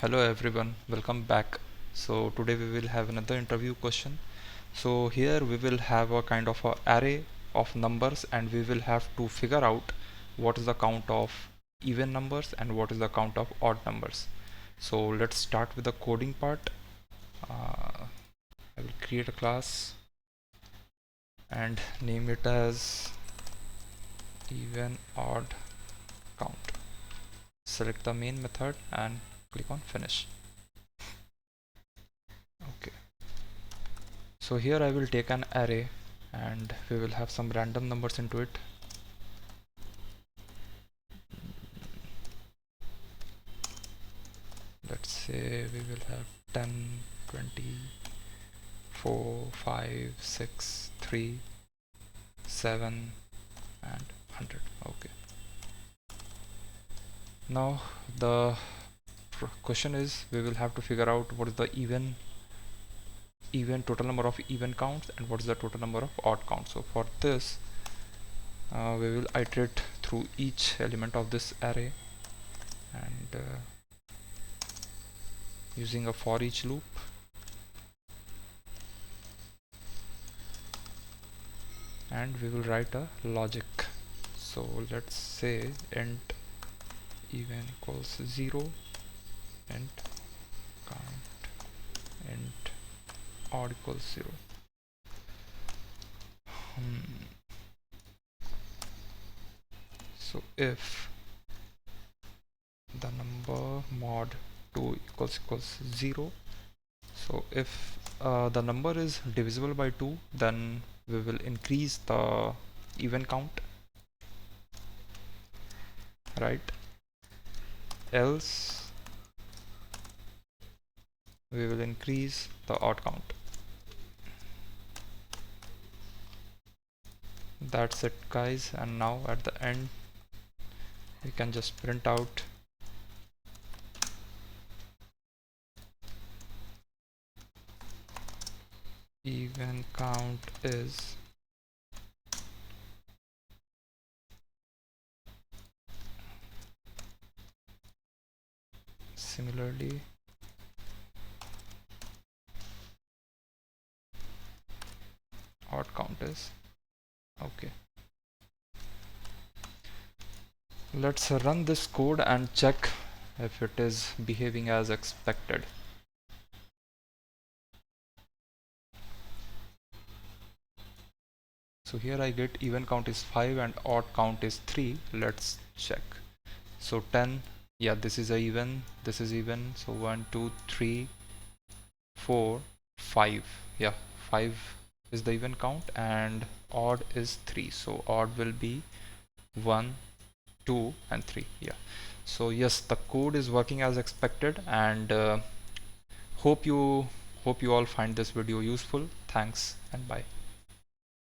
Hello everyone, welcome back. So today we will have another interview question. So here we will have a kind of a array of numbers and we will have to figure out what is the count of even numbers and what is the count of odd numbers. So let's start with the coding part. I will create a class and name it as even odd count. Select the main method and click on finish. Okay. So here I will take an array and we will have some random numbers into it. Let's say we will have 10, 20, 4, 5, 6, 3, 7 and 100. Okay. Now the question is we will have to figure out what is the even total number of even counts and what is the total number of odd counts. So for this we will iterate through each element of this array and using a for each loop, and we will write a logic. So let's say int even equals 0, int count, int odd equals 0. So if the number mod 2 equals 0, so if the number is divisible by 2, then we will increase the even count, right? Else we will increase the odd count. That's it guys, and now at the end we can just print out even count is similarly odd count is. Okay, let's run this code and check if it is behaving as expected. So here I get even count is 5 and odd count is 3. Let's check. So 10, yeah, this is a even, this is even. So 1 2 3 4 5, yeah, 5 is the even count and odd is 3. So odd will be 1 2 and 3. Yeah, so yes, the code is working as expected, and hope you all find this video useful. Thanks and bye.